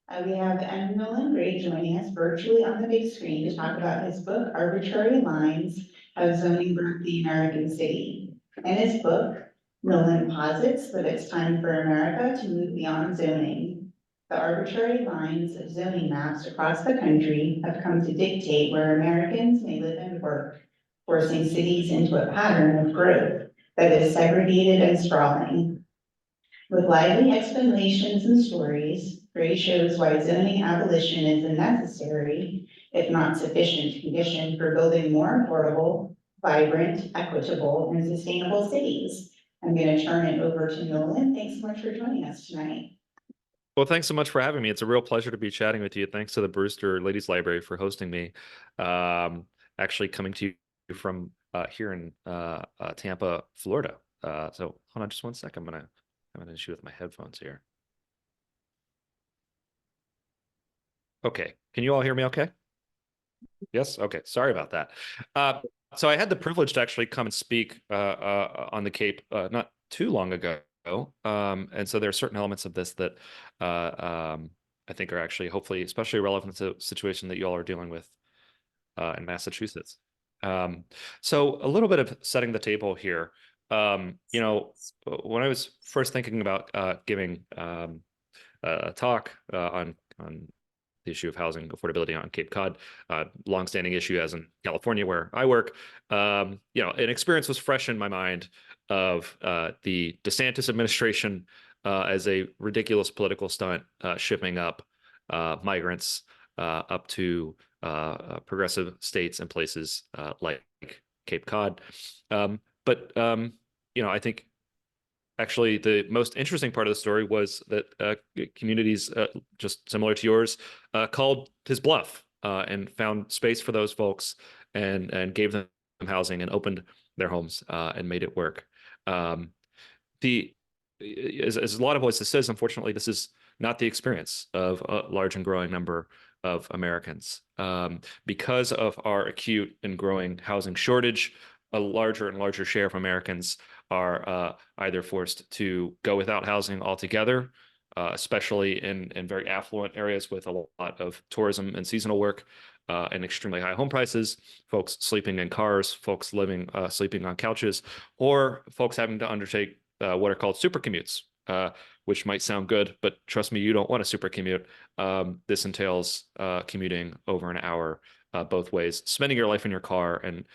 We have Nolan Gray joining us virtually on the big screen to talk about his book, Arbitrary Lines, How Zoning Broke the American City. In his book, Nolan posits that it's time for America to move beyond zoning. The arbitrary lines of zoning maps across the country have come to dictate where Americans may live and work, forcing cities into a pattern of growth that is segregated and sprawling. With lively explanations and stories, Gray shows why zoning abolition is a necessary, if not sufficient, condition for building more affordable, vibrant, equitable, and sustainable cities. I'm going to turn it over to Nolan. Thanks so much for joining us tonight. Well, thanks so much for having me. It's a real pleasure to be chatting with you. Thanks to the Brewster Ladies Library for hosting me. Actually coming to you from here in Tampa, Florida. So hold on just one second. I'm having an issue with my headphones here. Okay, can you all hear me okay? Yes? Okay, sorry about that. So I had the privilege to actually come and speak on the Cape not too long ago. And so there are certain elements of this that I think are actually hopefully especially relevant to the situation that you all are dealing with in Massachusetts. So a little bit of setting the table here. You know, when I was first thinking about giving a talk on the issue of housing affordability on Cape Cod, longstanding issue as in California where I work, you know, an experience was fresh in my mind of the DeSantis administration as a ridiculous political stunt, shipping up migrants up to progressive states and places like Cape Cod. But you know, I think actually the most interesting part of the story was that communities just similar to yours called his bluff and found space for those folks and gave them housing and opened their homes and made it work. The as a lot of voices says, unfortunately, this is not the experience of a large and growing number of Americans. Because of our acute and growing housing shortage, a larger and larger share of Americans are either forced to go without housing altogether, especially in very affluent areas with a lot of tourism and seasonal work and extremely high home prices, folks sleeping in cars, folks living sleeping on couches, or folks having to undertake what are called super commutes, which might sound good, but trust me, you don't want a super commute. This entails commuting over an hour both ways, spending your life in your car and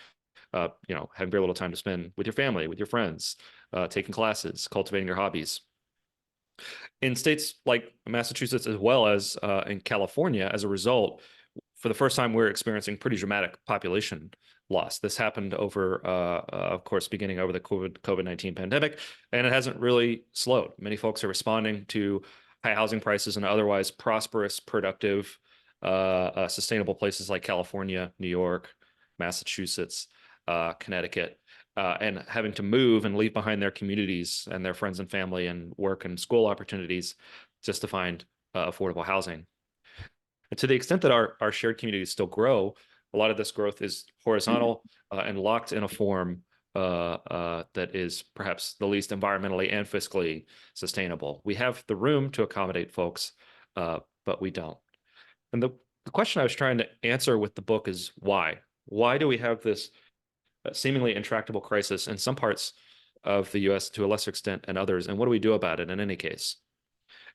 you know, having very little time to spend with your family, with your friends, taking classes, cultivating your hobbies. In states like Massachusetts, as well as in California, as a result, for the first time, we're experiencing pretty dramatic population loss. This happened over, of course, beginning over the COVID-19 pandemic, and it hasn't really slowed. Many folks are responding to high housing prices in otherwise prosperous, productive, sustainable places like California, New York, Massachusetts, Connecticut, and having to move and leave behind their communities and their friends and family and work and school opportunities just to find affordable housing. And to the extent that our shared communities still grow, a lot of this growth is horizontal and locked in a form that is perhaps the least environmentally and fiscally sustainable. We have the room to accommodate folks, but we don't. And the question I was trying to answer with the book is why? Why do we have this seemingly intractable crisis in some parts of the US to a lesser extent and others? And what do we do about it in any case?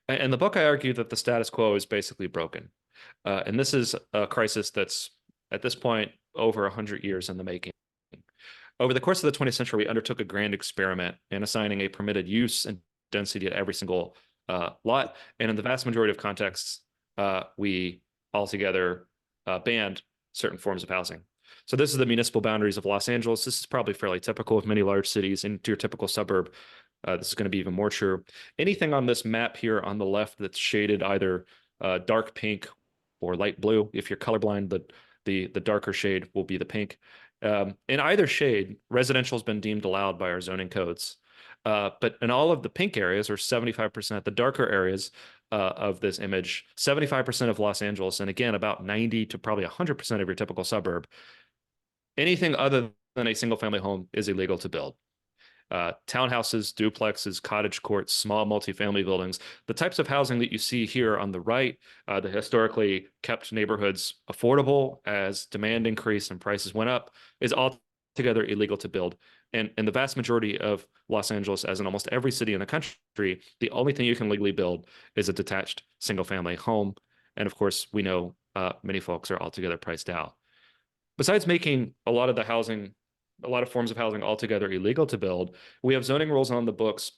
In the book, I argue that the status quo is basically broken. And this is a crisis that's at this point over 100 years in the making. Over the course of the 20th century, we undertook a grand experiment in assigning a permitted use and density to every single lot. And in the vast majority of contexts, we altogether banned certain forms of housing. So this is the municipal boundaries of Los Angeles. This is probably fairly typical of many large cities. Into your typical suburb, this is going to be even more true. Anything on this map here on the left that's shaded either dark pink or light blue, if you're colorblind, the darker shade will be the pink. In either shade, residential has been deemed allowed by our zoning codes. But in all of the pink areas, or 75%, the darker areas of this image, 75% of Los Angeles, and again, about 90 to probably 100% of your typical suburb, anything other than a single family home is illegal to build. townhouses, duplexes, cottage courts, small multifamily buildings, the types of housing that you see here on the right, the historically kept neighborhoods affordable as demand increased and prices went up, is altogether illegal to build. And in the vast majority of Los Angeles, as in almost every city in the country, the only thing you can legally build is a detached single family home. And of course, we know many folks are altogether priced out. Besides making a lot of forms of housing altogether illegal to build, we have zoning rules on the books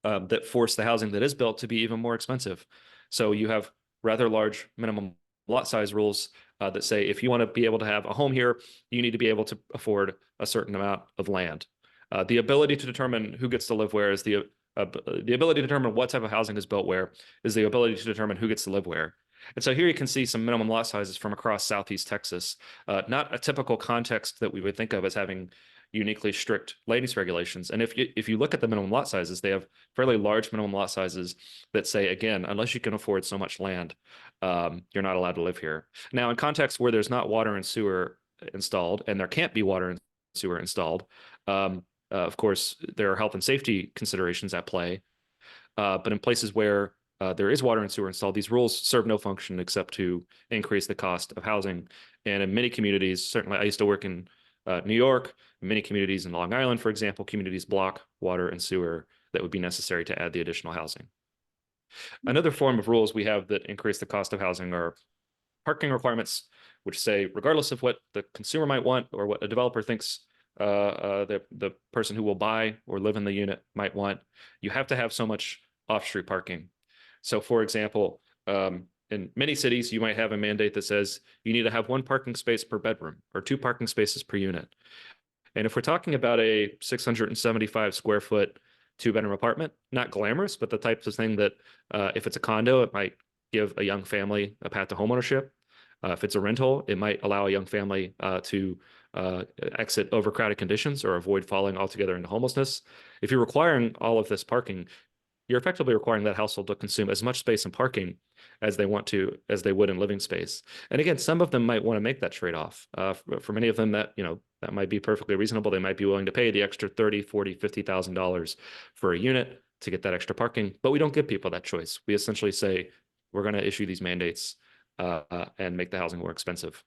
that force the housing that is built to be even more expensive. So you have rather large minimum lot size rules that say if you want to be able to have a home here, you need to be able to afford a certain amount of land. The ability to determine who gets to live where is the ability to determine what type of housing is built where is the ability to determine who gets to live where. And so here you can see some minimum lot sizes from across Southeast Texas. Not a typical context that we would think of as having uniquely strict land use regulations. And if you look at the minimum lot sizes, they have fairly large minimum lot sizes that say, again, unless you can afford so much land, you're not allowed to live here. Now, in contexts where there's not water and sewer installed, and there can't be water and sewer installed, of course, there are health and safety considerations at play. But in places where there is water and sewer installed, these rules serve no function except to increase the cost of housing. And in many communities, certainly I used to work in New York, many communities in Long Island, for example, communities block water and sewer that would be necessary to add the additional housing. Another form of rules we have that increase the cost of housing are parking requirements, which say, regardless of what the consumer might want or what a developer thinks the person who will buy or live in the unit might want, you have to have so much off-street parking. So, for example, in many cities, you might have a mandate that says you need to have 1 parking space per bedroom or 2 parking spaces per unit. And if we're talking about a 675 square foot 2-bedroom apartment, not glamorous, but the types of thing that if it's a condo, it might give a young family a path to homeownership. If it's a rental, it might allow a young family to exit overcrowded conditions or avoid falling altogether into homelessness. If you're requiring all of this parking, you're effectively requiring that household to consume as much space in parking as they would in living space. And again, some of them might want to make that trade-off. For many of them, that might be perfectly reasonable. They might be willing to pay the extra $30,000, $40,000, $50,000 for a unit to get that extra parking. But we don't give people that choice. We essentially say we're going to issue these mandates and make the housing more expensive.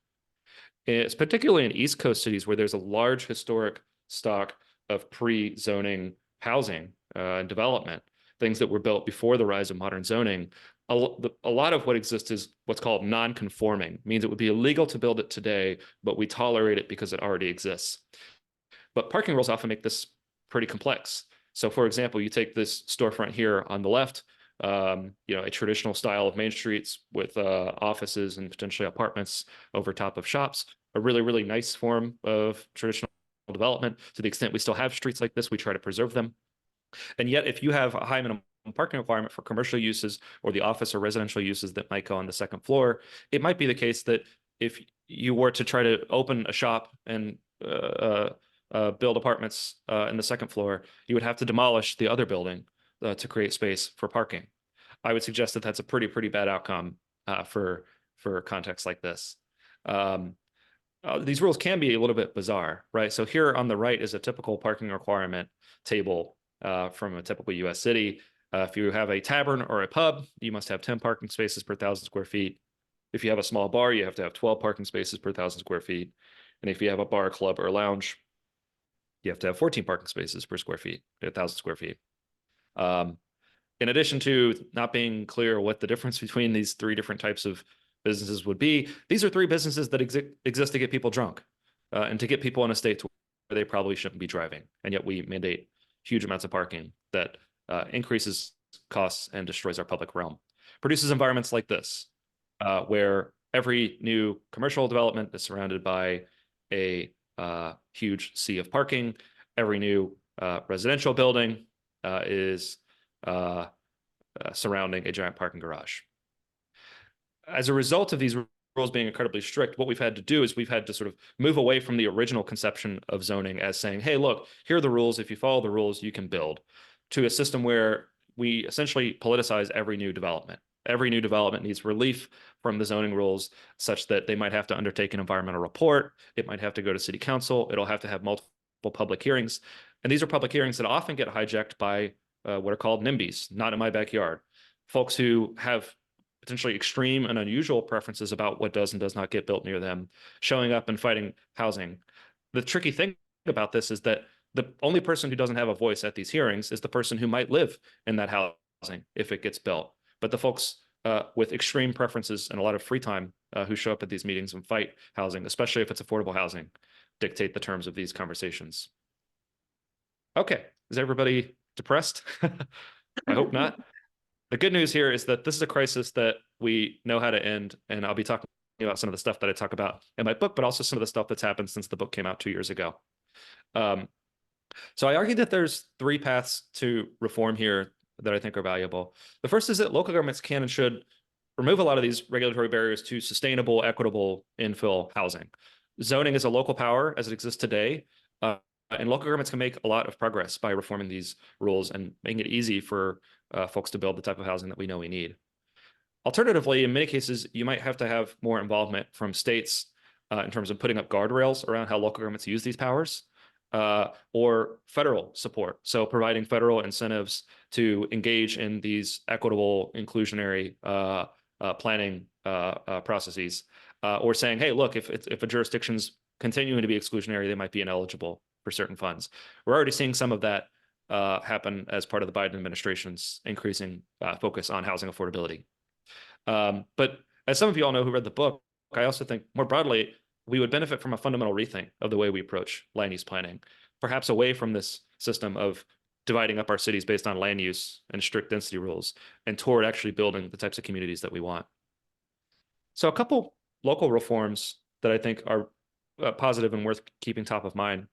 It's particularly in East Coast cities where there's a large historic stock of pre-zoning housing and development, things that were built before the rise of modern zoning. A lot of what exists is what's called non-conforming, means it would be illegal to build it today, but we tolerate it because it already exists. But parking rules often make this pretty complex. So, for example, you take this storefront here on the left, a traditional style of main streets with offices and potentially apartments over top of shops, a really, really nice form of traditional development. To the extent we still have streets like this, we try to preserve them. And yet, if you have a high minimum parking requirement for commercial uses or the office or residential uses that might go on the second floor, it might be the case that if you were to try to open a shop and build apartments in the second floor, you would have to demolish the other building to create space for parking. I would suggest that that's a pretty bad outcome for contexts like this. These rules can be a little bit bizarre, right? So here on the right is a typical parking requirement table from a typical U.S. city. If you have a tavern or a pub, you must have 10 parking spaces per 1,000 square feet. If you have a small bar, you have to have 12 parking spaces per 1,000 square feet. And if you have a bar, club, or lounge, you have to have 14 parking spaces per square feet, 1,000 square feet. In addition to not being clear what the difference between these 3 different types of businesses would be, these are 3 businesses that exist to get people drunk and to get people in a state where they probably shouldn't be driving. And yet we mandate huge amounts of parking that increases costs and destroys our public realm. Produces environments like this, where every new commercial development is surrounded by a huge sea of parking. Every new residential building is surrounding a giant parking garage. As a result of these rules being incredibly strict, what we've had to do is we've had to sort of move away from the original conception of zoning as saying, hey, look, here are the rules. If you follow the rules, you can build, to a system where we essentially politicize every new development. Every new development needs relief from the zoning rules such that they might have to undertake an environmental report. It might have to go to city council. It'll have to have multiple public hearings. And these are public hearings that often get hijacked by what are called NIMBYs, not in my backyard, folks who have potentially extreme and unusual preferences about what does and does not get built near them, showing up and fighting housing. The tricky thing about this is that the only person who doesn't have a voice at these hearings is the person who might live in that housing if it gets built. But the folks with extreme preferences and a lot of free time who show up at these meetings and fight housing, especially if it's affordable housing, dictate the terms of these conversations. Okay, is everybody depressed? I hope not. The good news here is that this is a crisis that we know how to end, and I'll be talking about some of the stuff that I talk about in my book, but also some of the stuff that's happened since the book came out 2 years ago. So I argue that there's 3 paths to reform here that I think are valuable. The first is that local governments can and should remove a lot of these regulatory barriers to sustainable, equitable infill housing. Zoning is a local power as it exists today, and local governments can make a lot of progress by reforming these rules and making it easy for folks to build the type of housing that we know we need. Alternatively, in many cases, you might have to have more involvement from states in terms of putting up guardrails around how local governments use these powers, or federal support. So providing federal incentives to engage in these equitable, inclusionary planning processes, or saying, hey, look, if a jurisdiction's continuing to be exclusionary, they might be ineligible for certain funds. We're already seeing some of that happen as part of the Biden administration's increasing focus on housing affordability. But as some of you all know who read the book, I also think more broadly, we would benefit from a fundamental rethink of the way we approach land use planning, perhaps away from this system of dividing up our cities based on land use and strict density rules, and toward actually building the types of communities that we want. So a couple local reforms that I think are positive and worth keeping top of mind.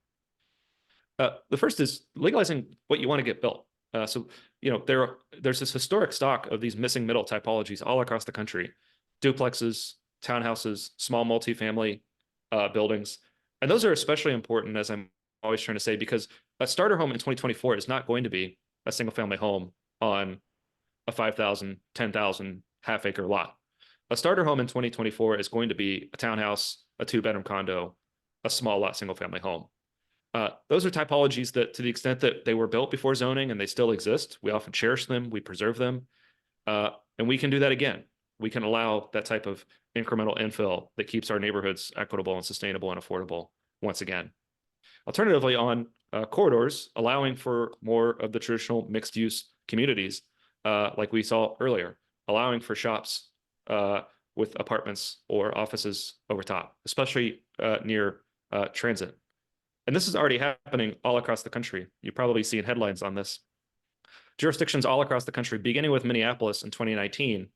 The first is legalizing what you want to get built. So, there's this historic stock of these missing middle typologies all across the country: duplexes, townhouses, small multifamily buildings. And those are especially important, as I'm always trying to say, because a starter home in 2024 is not going to be a single family home on a 5,000, 10,000 half acre lot. A starter home in 2024 is going to be a townhouse, a 2-bedroom condo, a small lot single family home. Those are typologies that, to the extent that they were built before zoning and they still exist, we often cherish them, we preserve them, and we can do that again. We can allow that type of incremental infill that keeps our neighborhoods equitable and sustainable and affordable once again. Alternatively, on corridors, allowing for more of the traditional mixed-use communities, like we saw earlier, allowing for shops with apartments or offices over top, especially near transit. And this is already happening all across the country. You've probably seen headlines on this. Jurisdictions all across the country, beginning with Minneapolis in 2019,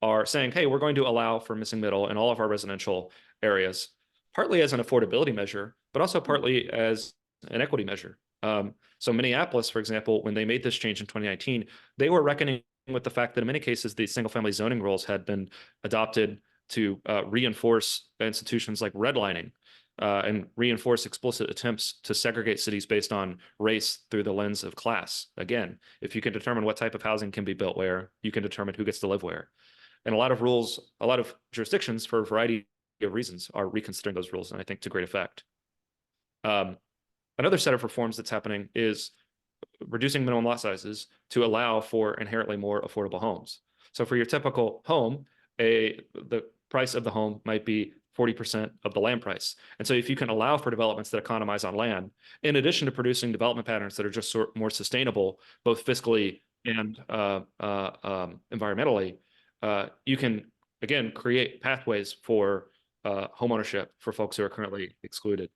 are saying, hey, we're going to allow for missing middle in all of our residential areas, partly as an affordability measure, but also partly as an equity measure. So Minneapolis, for example, when they made this change in 2019, they were reckoning with the fact that in many cases, the single-family zoning rules had been adopted to reinforce institutions like redlining, and reinforce explicit attempts to segregate cities based on race through the lens of class. Again, if you can determine what type of housing can be built where, you can determine who gets to live where. And a lot of rules, a lot of jurisdictions, for a variety of reasons, are reconsidering those rules, and I think to great effect. Another set of reforms that's happening is reducing minimum lot sizes to allow for inherently more affordable homes. So for your typical home, the price of the home might be 40% of the land price. And so if you can allow for developments that economize on land, in addition to producing development patterns that are just more sustainable, both fiscally and environmentally, you can, again, create pathways for homeownership for folks who are currently excluded.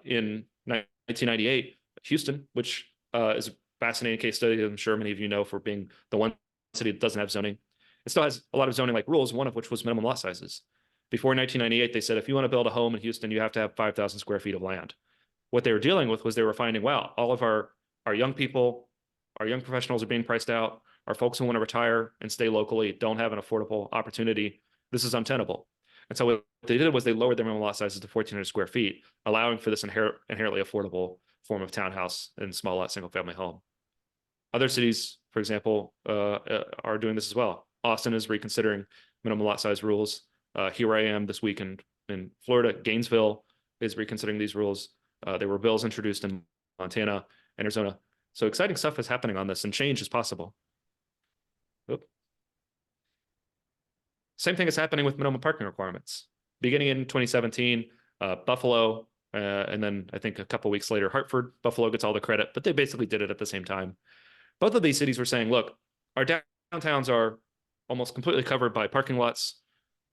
In 1998, Houston, which is a fascinating case study, I'm sure many of you know for being the one city that doesn't have zoning, it still has a lot of zoning like rules, one of which was minimum lot sizes. Before 1998, they said, if you want to build a home in Houston, you have to have 5,000 square feet of land. What they were dealing with was they were finding, wow, all of our young people, our young professionals are being priced out. Our folks who want to retire and stay locally don't have an affordable opportunity. This is untenable. And so what they did was they lowered their minimum lot sizes to 1,400 square feet, allowing for this inherently affordable form of townhouse and small lot single family home. Other cities, for example, are doing this as well. Austin is reconsidering minimum lot size rules. Here I am this week in Florida. Gainesville is reconsidering these rules. There were bills introduced in Montana, and Arizona. So exciting stuff is happening on this, and change is possible. Oop. Same thing is happening with minimum parking requirements. Beginning in 2017, Buffalo, and then I think a couple weeks later, Hartford. Buffalo gets all the credit, but they basically did it at the same time. Both of these cities were saying, look, our downtowns are almost completely covered by parking lots,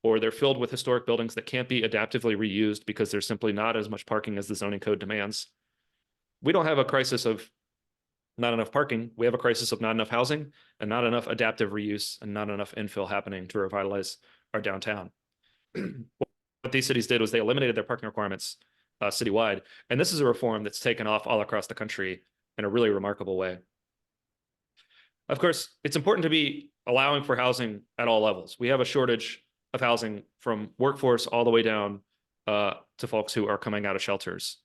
or they're filled with historic buildings that can't be adaptively reused because there's simply not as much parking as the zoning code demands. We don't have a crisis of not enough parking. We have a crisis of not enough housing and not enough adaptive reuse and not enough infill happening to revitalize our downtown. What these cities did was they eliminated their parking requirements citywide. And this is a reform that's taken off all across the country in a really remarkable way. Of course, it's important to be allowing for housing at all levels. We have a shortage of housing from workforce all the way down to folks who are coming out of shelters.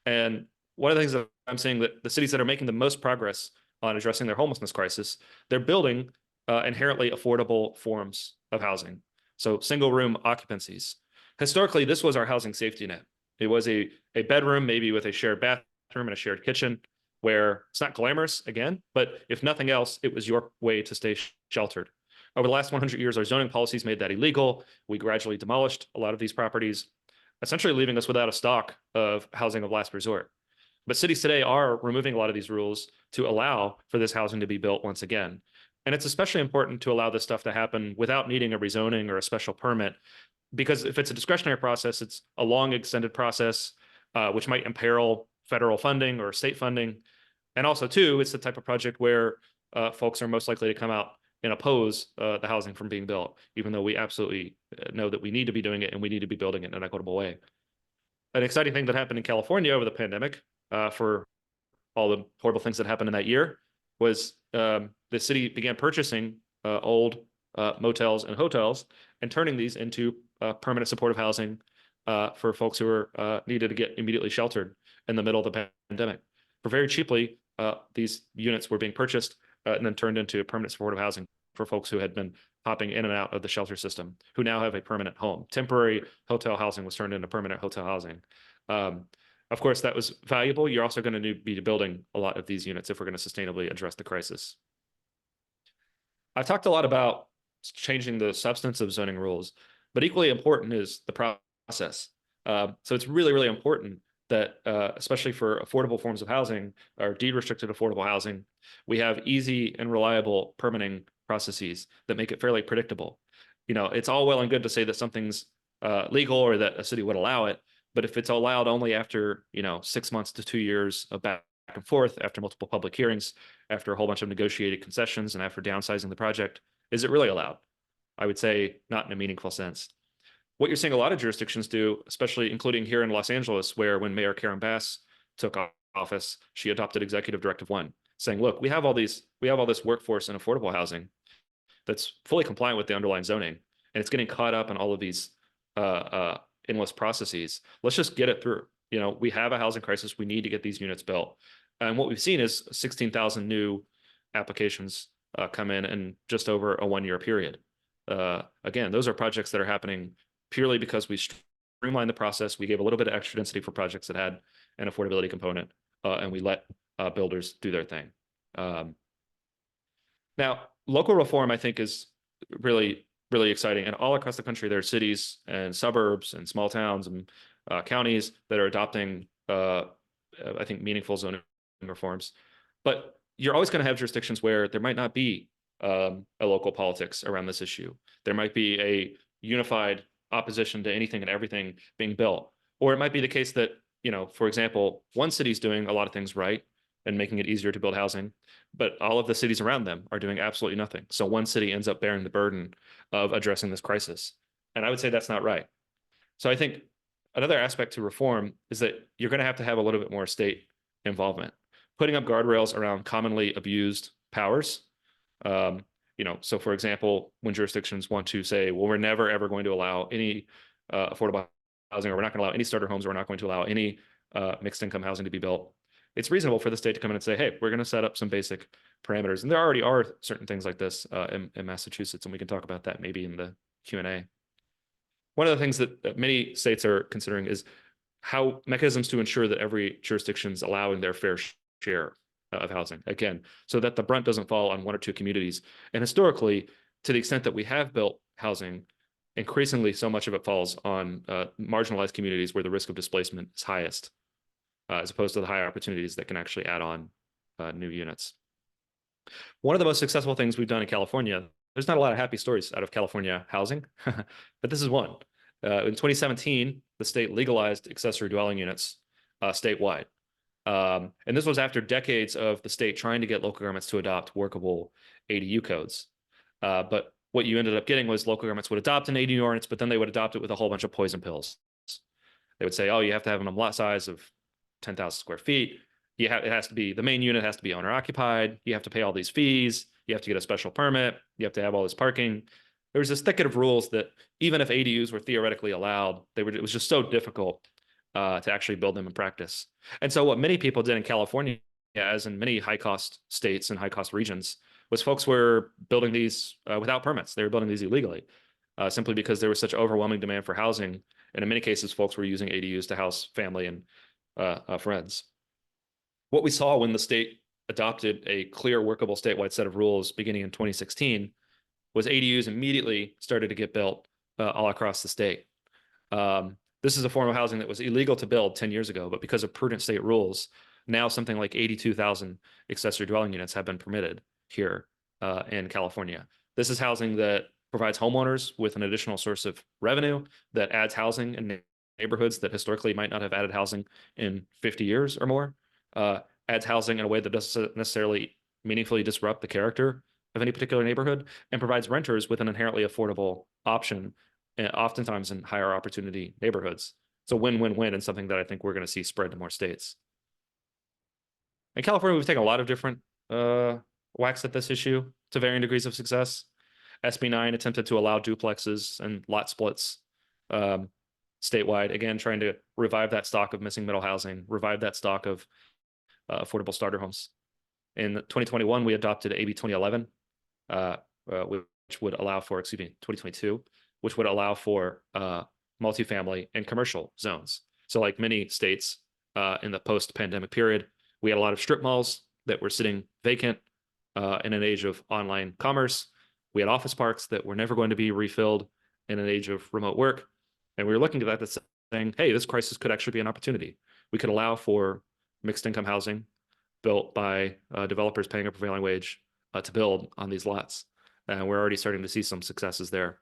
And one of the things that I'm seeing that the cities that are making the most progress on addressing their homelessness crisis, they're building inherently affordable forms of housing. So single room occupancies. Historically, this was our housing safety net. It was a bedroom, maybe with a shared bathroom and a shared kitchen, where it's not glamorous again, but if nothing else, it was your way to stay sheltered. Over the last 100 years, our zoning policies made that illegal. We gradually demolished a lot of these properties, essentially leaving us without a stock of housing of last resort. But cities today are removing a lot of these rules to allow for this housing to be built once again. And it's especially important to allow this stuff to happen without needing a rezoning or a special permit, because if it's a discretionary process, it's a long extended process, which might imperil federal funding or state funding. And also, too, it's the type of project where folks are most likely to come out and oppose the housing from being built, even though we absolutely know that we need to be doing it and we need to be building it in an equitable way. An exciting thing that happened in California over the pandemic, for all the horrible things that happened in that year, was the city began purchasing old motels and hotels and turning these into permanent supportive housing for folks who are needed to get immediately sheltered in the middle of the pandemic. For very cheaply, these units were being purchased and then turned into permanent supportive housing for folks who had been hopping in and out of the shelter system, who now have a permanent home. Temporary hotel housing was turned into permanent hotel housing. Of course, that was valuable. You're also going to be building a lot of these units if we're going to sustainably address the crisis. I've talked a lot about changing the substance of zoning rules, but equally important is the process. So it's really, really important that, especially for affordable forms of housing or deed-restricted affordable housing, we have easy and reliable permitting processes that make it fairly predictable. You know, it's all well and good to say that something's legal or that a city would allow it, but if it's allowed only after, 6 months to 2 years of back and forth, after multiple public hearings, after a whole bunch of negotiated concessions, and after downsizing the project, is it really allowed? I would say not in a meaningful sense. What you're seeing a lot of jurisdictions do, especially including here in Los Angeles, where when Mayor Karen Bass took office, she adopted Executive Directive 1, saying, look, we have all this workforce and affordable housing that's fully compliant with the underlying zoning, and it's getting caught up in all of these endless processes. Let's just get it through. We have a housing crisis. We need to get these units built. And what we've seen is 16,000 new applications come in just over a 1-year period. Again, those are projects that are happening purely because we streamlined the process. We gave a little bit of extra density for projects that had an affordability component, and we let builders do their thing. Now, local reform, I think, is really, really exciting. And all across the country, there are cities and suburbs and small towns and counties that are adopting, I think, meaningful zoning reforms. But you're always going to have jurisdictions where there might not be a local politics around this issue. There might be a unified opposition to anything and everything being built. Or it might be the case that, for example, one city's doing a lot of things right and making it easier to build housing, but all of the cities around them are doing absolutely nothing. So one city ends up bearing the burden of addressing this crisis. And I would say that's not right. So I think another aspect to reform is that you're going to have a little bit more state involvement, putting up guardrails around commonly abused powers. So for example, when jurisdictions want to say, well, we're never, ever going to allow any affordable housing, or we're not going to allow any starter homes, or we're not going to allow any mixed income housing to be built, it's reasonable for the state to come in and say, hey, we're going to set up some basic parameters. And there already are certain things like this in Massachusetts, and we can talk about that maybe in the Q&A. One of the things that many states are considering is how mechanisms to ensure that every jurisdiction is allowing their fair share of housing, again, so that the brunt doesn't fall on one or two communities. And historically, to the extent that we have built housing, increasingly so much of it falls on marginalized communities where the risk of displacement is highest, as opposed to the higher opportunities that can actually add on new units. One of the most successful things we've done in California, there's not a lot of happy stories out of California housing, but this is one. In 2017, the state legalized accessory dwelling units statewide. And this was after decades of the state trying to get local governments to adopt workable ADU codes. But what you ended up getting was local governments would adopt an ADU ordinance, but then they would adopt it with a whole bunch of poison pills. They would say, oh, you have to have a lot size of 10,000 square feet. It has to be, the main unit has to be owner occupied. You have to pay all these fees. You have to get a special permit. You have to have all this parking. There was this thicket of rules that even if ADUs were theoretically allowed, it was just so difficult to actually build them in practice. And so what many people did in California, as in many high cost states and high cost regions, was folks were building these without permits. They were building these illegally, simply because there was such overwhelming demand for housing. And in many cases, folks were using ADUs to house family and friends. What we saw when the state adopted a clear, workable statewide set of rules beginning in 2016 was ADUs immediately started to get built all across the state. This is a form of housing that was illegal to build 10 years ago, but because of prudent state rules, now something like 82,000 accessory dwelling units have been permitted here in California. This is housing that provides homeowners with an additional source of revenue, that adds housing in neighborhoods that historically might not have added housing in 50 years or more, adds housing in a way that doesn't necessarily meaningfully disrupt the character of any particular neighborhood, and provides renters with an inherently affordable option, oftentimes in higher opportunity neighborhoods. It's a win-win-win, and something that I think we're going to see spread to more states. In California, we've taken a lot of different whacks at this issue to varying degrees of success. SB 9 attempted to allow duplexes and lot splits statewide, again, trying to revive that stock of missing middle housing, revive that stock of affordable starter homes. In 2021, we adopted AB 2011, which would allow for, 2022, which would allow for multifamily and commercial zones. So like many states in the post-pandemic period, we had a lot of strip malls that were sitting vacant in an age of online commerce. We had office parks that were never going to be refilled in an age of remote work. And we were looking at that saying, hey, this crisis could actually be an opportunity. We could allow for mixed income housing built by developers paying a prevailing wage to build on these lots. And we're already starting to see some successes there.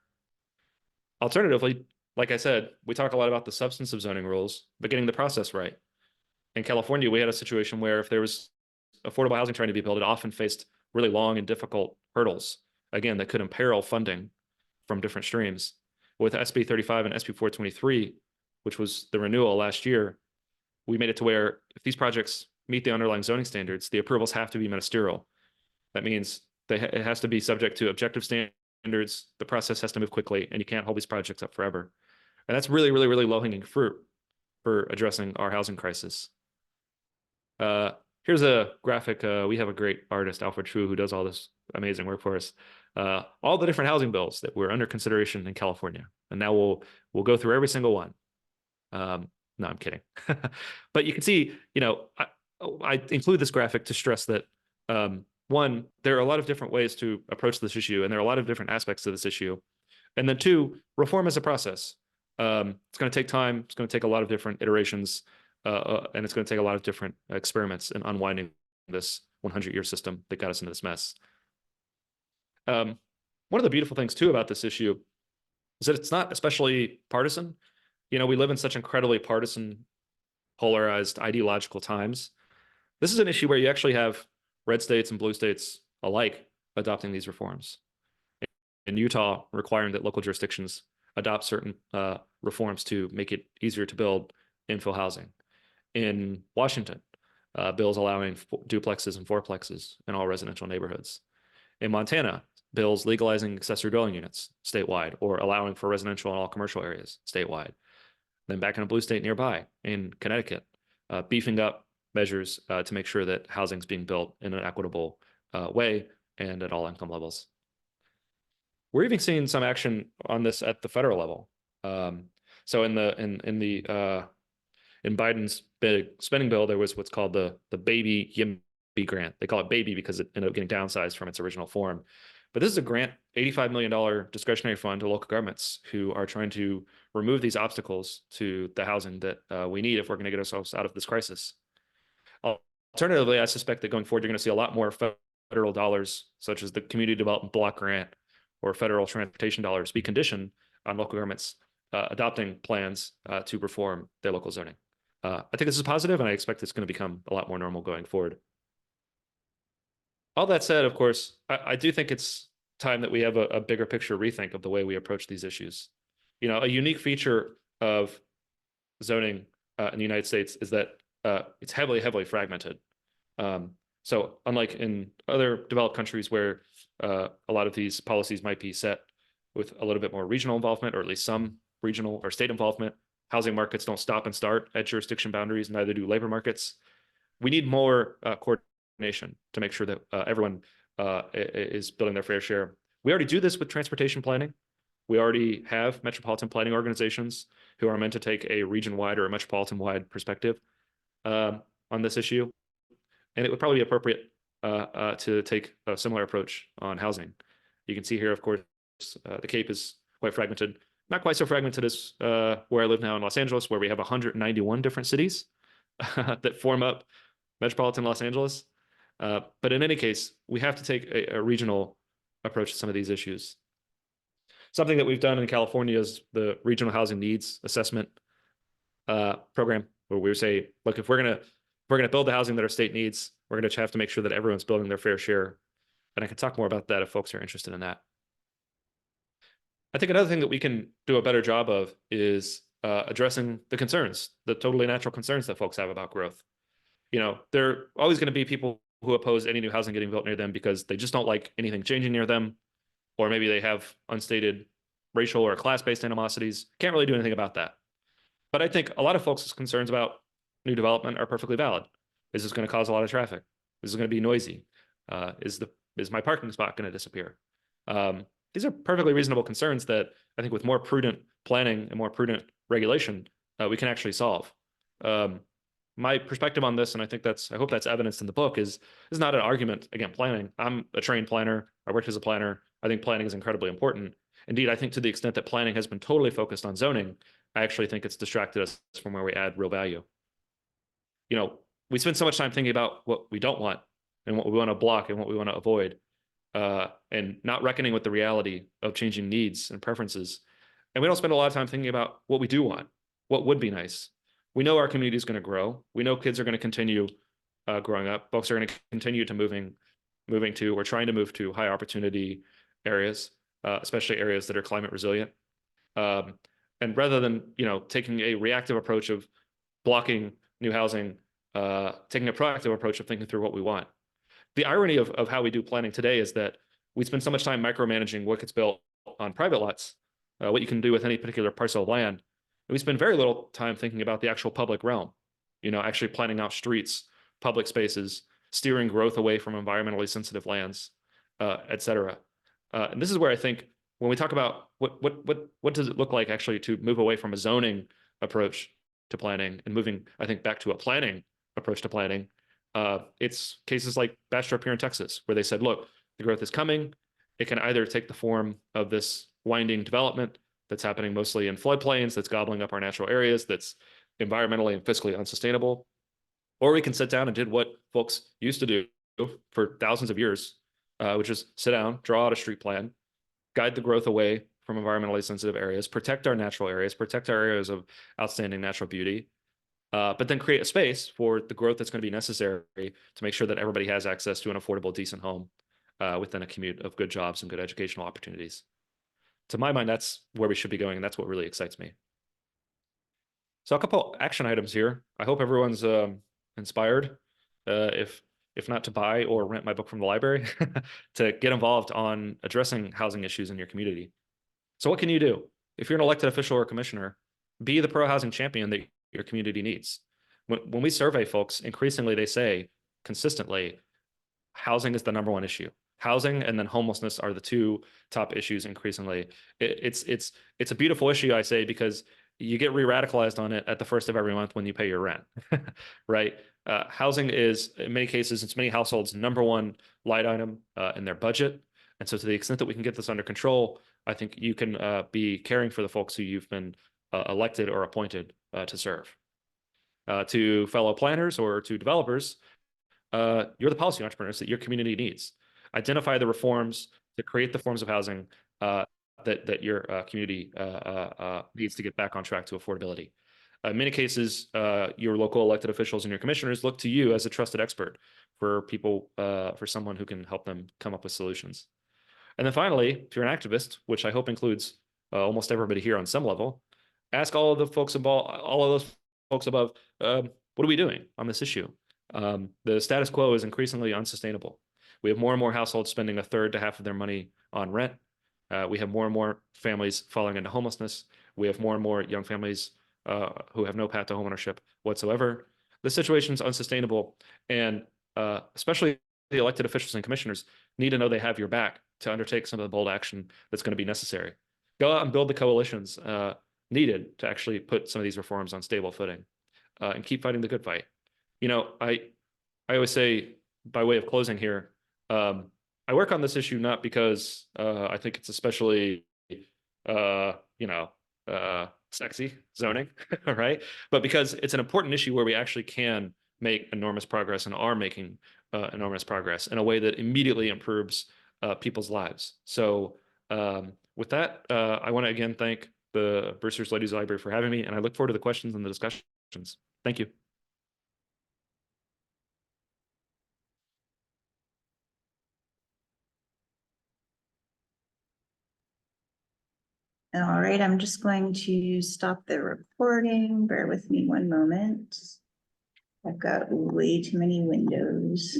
Alternatively, like I said, we talk a lot about the substance of zoning rules, but getting the process right. In California, we had a situation where if there was affordable housing trying to be built, it often faced really long and difficult hurdles, again, that could imperil funding from different streams. With SB 35 and SB 423, which was the renewal last year, we made it to where if these projects meet the underlying zoning standards, the approvals have to be ministerial. That means it has to be subject to objective standards. The process has to move quickly, and you can't hold these projects up forever. And that's really, really, really low-hanging fruit for addressing our housing crisis. Here's a graphic. We have a great artist, Alfred Chu, who does all this amazing work for us. All the different housing bills that were under consideration in California. And now we'll go through every single one. No, I'm kidding. But you can see, I include this graphic to stress that, one, there are a lot of different ways to approach this issue, and there are a lot of different aspects to this issue. And then two, reform is a process. It's going to take time. It's going to take a lot of different iterations, and it's going to take a lot of different experiments in unwinding this 100-year system that got us into this mess. One of the beautiful things, too, about this issue is that it's not especially partisan. We live in such incredibly partisan, polarized, ideological times. This is an issue where you actually have red states and blue states alike adopting these reforms. In Utah, requiring that local jurisdictions adopt certain reforms to make it easier to build infill housing. In Washington, bills allowing duplexes and fourplexes in all residential neighborhoods. In Montana, bills legalizing accessory dwelling units statewide, or allowing for residential in all commercial areas statewide. Then back in a blue state nearby, in Connecticut, beefing up measures to make sure that housing is being built in an equitable way and at all income levels. We're even seeing some action on this at the federal level. So in Biden's big spending bill, there was what's called the baby grant. They call it baby because it ended up getting downsized from its original form. But this is a grant, $85 million discretionary fund to local governments who are trying to remove these obstacles to the housing that we need if we're going to get ourselves out of this crisis. Alternatively, I suspect that going forward, you're going to see a lot more federal dollars, such as the Community Development Block Grant or federal transportation dollars, be conditioned on local governments adopting plans to reform their local zoning. I think this is positive, and I expect it's going to become a lot more normal going forward. All that said, of course, I do think it's time that we have a bigger picture rethink of the way we approach these issues. You know, a unique feature of zoning in the United States is that it's heavily fragmented. So unlike in other developed countries where a lot of these policies might be set with a little bit more regional involvement, or at least some regional or state involvement, housing markets don't stop and start at jurisdiction boundaries, neither do labor markets. We need more coordination to make sure that everyone is building their fair share. We already do this with transportation planning. We already have metropolitan planning organizations who are meant to take a region-wide or a metropolitan-wide perspective on this issue. And it would probably be appropriate to take a similar approach on housing. You can see here, of course, the Cape is quite fragmented. Not quite so fragmented as where I live now in Los Angeles, where we have 191 different cities that form up metropolitan Los Angeles. But in any case, we have to take a regional approach to some of these issues. Something that we've done in California is the Regional Housing Needs Assessment program, where we say, look, if we're gonna build the housing that our state needs, we're gonna have to make sure that everyone's building their fair share. And I can talk more about that if folks are interested in that. I think another thing that we can do a better job of is addressing the concerns, the totally natural concerns that folks have about growth. You know, there are always going to be people who oppose any new housing getting built near them because they just don't like anything changing near them, or maybe they have unstated racial or class-based animosities. Can't really do anything about that. But I think a lot of folks' concerns about new development are perfectly valid. Is this going to cause a lot of traffic? Is it going to be noisy? Is my parking spot going to disappear? These are perfectly reasonable concerns that I think with more prudent planning and more prudent regulation, we can actually solve. My perspective on this, and I hope that's evidenced in the book, is not an argument against planning. I'm a trained planner. I worked as a planner. I think planning is incredibly important. Indeed, I think to the extent that planning has been totally focused on zoning, I actually think it's distracted us from where we add real value. You know, we spend so much time thinking about what we don't want and what we want to block and what we want to avoid, and not reckoning with the reality of changing needs and preferences. And we don't spend a lot of time thinking about what we do want, what would be nice. We know our community is going to grow. We know kids are going to continue growing up. Folks are going to continue to moving to or trying to move to high opportunity areas, especially areas that are climate resilient. And rather than, you know, taking a reactive approach of blocking new housing, taking a proactive approach of thinking through what we want. The irony of how we do planning today is that we spend so much time micromanaging what gets built on private lots, what you can do with any particular parcel of land. We spend very little time thinking about the actual public realm, you know, actually planning out streets, public spaces, steering growth away from environmentally sensitive lands, et cetera. And this is where I think when we talk about what does it look like actually to move away from a zoning approach to planning and moving, I think, back to a planning approach to planning, it's cases like Bastrop here in Texas, where they said, look, the growth is coming. It can either take the form of this winding development that's happening mostly in floodplains, that's gobbling up our natural areas, that's environmentally and fiscally unsustainable, or we can sit down and did what folks used to do for thousands of years, which is sit down, draw out a street plan, guide the growth away from environmentally sensitive areas, protect our natural areas, protect our areas of outstanding natural beauty, but then create a space for the growth that's going to be necessary to make sure that everybody has access to an affordable, decent home within a commute of good jobs and good educational opportunities. To my mind, that's where we should be going, and that's what really excites me. So a couple action items here. I hope everyone's inspired, if not to buy or rent my book from the library, to get involved on addressing housing issues in your community. So what can you do? If you're an elected official or commissioner, be the pro-housing champion that your community needs. When we survey folks, increasingly they say consistently, housing is the #1 issue. Housing and then homelessness are the two top issues increasingly. It's a beautiful issue, I say, because you get re-radicalized on it at the first of every month when you pay your rent, right? Housing is, in many cases, it's many households' #1 line item in their budget. And so to the extent that we can get this under control, I think you can be caring for the folks who you've been elected or appointed to serve. To fellow planners or to developers, you're the policy entrepreneurs that your community needs. Identify the reforms to create the forms of housing that your community needs to get back on track to affordability. In many cases, your local elected officials and your commissioners look to you as a trusted expert for people, for someone who can help them come up with solutions. And then finally, if you're an activist, which I hope includes almost everybody here on some level, ask all of the folks involved, all of those folks above, what are we doing on this issue? The status quo is increasingly unsustainable. We have more and more households spending 1/3 to half of their money on rent. We have more and more families falling into homelessness. We have more and more young families who have no path to homeownership whatsoever. The situation is unsustainable, and especially the elected officials and commissioners need to know they have your back to undertake some of the bold action that's going to be necessary. Go out and build the coalitions needed to actually put some of these reforms on stable footing, and keep fighting the good fight. You know, I always say, by way of closing here, I work on this issue not because I think it's especially, sexy zoning, right? But because it's an important issue where we actually can make enormous progress and are making enormous progress in a way that immediately improves people's lives. So with that, I want to again thank the Brewster's Ladies Library for having me, and I look forward to the questions and the discussions. Thank you. All right, I'm just going to stop the recording. Bear with me one moment. I've got way too many windows.